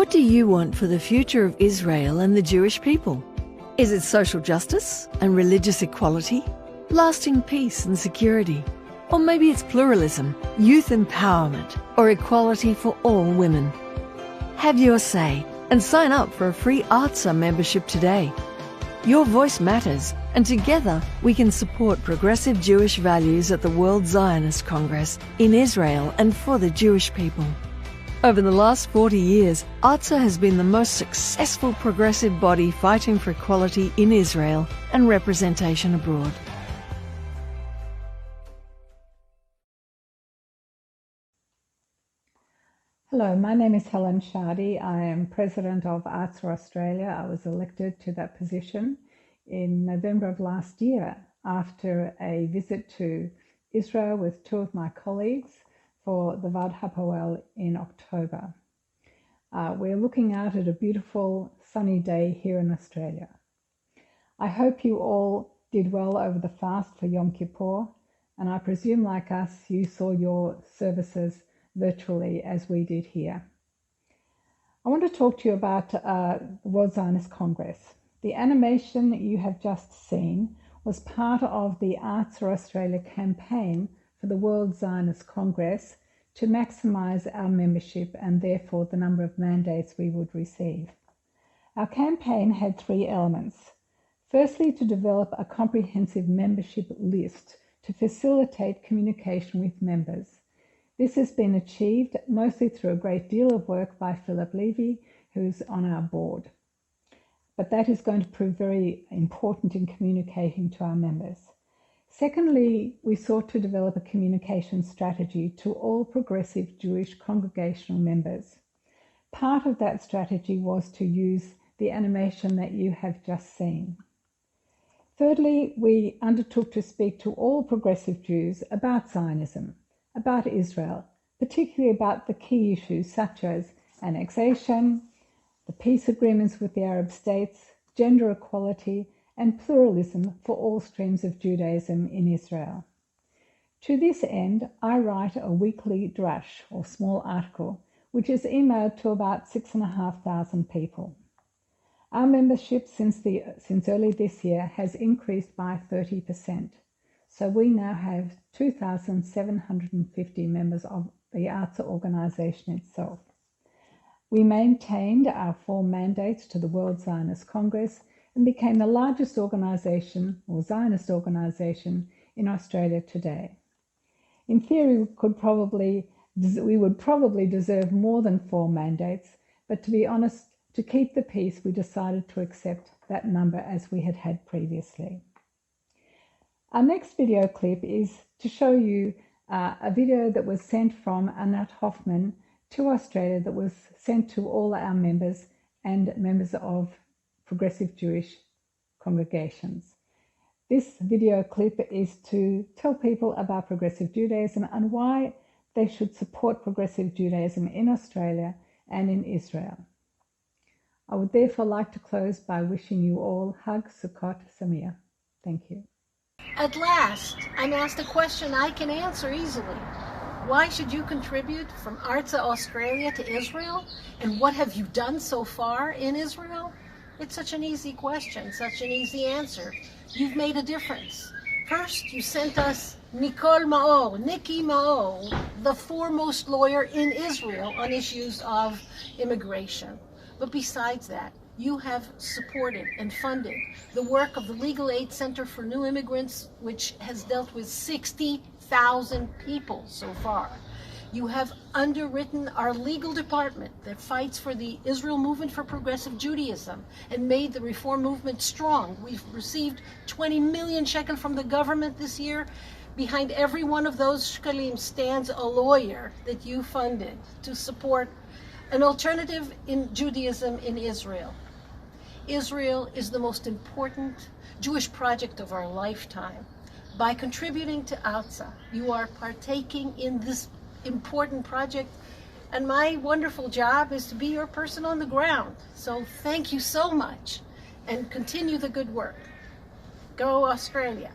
What do you want for the future of Israel and the Jewish people? Is it social justice and religious equality? Lasting peace and security? Or maybe it's pluralism, youth empowerment, or equality for all women? Have your say and sign up for a free Arzenu membership today. Your voice matters, and together we can support progressive Jewish values at the World Zionist Congress in Israel and for the Jewish people. Over the last 40 years, Arzenu has been the most successful progressive body fighting for equality in Israel and representation abroad. Hello, my name is Helen Shardy. I am president of Arzenu Australia. I was elected to that position in November of last year after a visit to Israel with two of my colleagues for the Vad Hapoel in October. We're looking out at a beautiful sunny day here in Australia. I hope you all did well over the fast for Yom Kippur, and I presume like us you saw your services virtually as we did here. I want to talk to you about the World Zionist Congress. The animation you have just seen was part of the Arzenu Australia campaign for the World Zionist Congress to maximise our membership and therefore the number of mandates we would receive. Our campaign had three elements. Firstly, to develop a comprehensive membership list to facilitate communication with members. This has been achieved mostly through a great deal of work by Philip Levy, who's on our board. But that is going to prove very important in communicating to our members. Secondly, we sought to develop a communication strategy to all progressive Jewish congregational members. Part of that strategy was to use the animation that you have just seen. Thirdly, we undertook to speak to all progressive Jews about Zionism, about Israel, particularly about the key issues such as annexation, the peace agreements with the Arab states, gender equality, and pluralism for all streams of Judaism in Israel. To this end, I write a weekly drash, or small article, which is emailed to about 6,500 people. Our membership since early this year has increased by 30%. So we now have 2,750 members of the Arzenu organisation itself. We maintained our 4 mandates to the World Zionist Congress and became the largest organisation, or Zionist organisation, in Australia today. In theory, we would probably deserve more than 4 mandates, but to be honest, to keep the peace, we decided to accept that number as we had previously. Our next video clip is to show you a video that was sent from Anat Hoffman to Australia that was sent to all our members and members of progressive Jewish congregations. This video clip is to tell people about progressive Judaism and why they should support progressive Judaism in Australia and in Israel. I would therefore like to close by wishing you all Hag Sukkot Sameach. Thank you. At last, I'm asked a question I can answer easily. Why should you contribute from Arzenu Australia to Israel? And what have you done so far in Israel? It's such an easy question, such an easy answer. You've made a difference. First, you sent us Nikki Maor, the foremost lawyer in Israel on issues of immigration. But besides that, you have supported and funded the work of the Legal Aid Center for New Immigrants, which has dealt with 60,000 people so far. You have underwritten our legal department that fights for the Israel Movement for Progressive Judaism and made the reform movement strong. We've received 20 million shekel from the government this year. Behind every one of those shekalim stands a lawyer that you funded to support an alternative in Judaism in Israel. Israel is the most important Jewish project of our lifetime. By contributing to Arzenu, you are partaking in this important project, and my wonderful job is to be your person on the ground. So thank you so much, and continue the good work. Go Australia.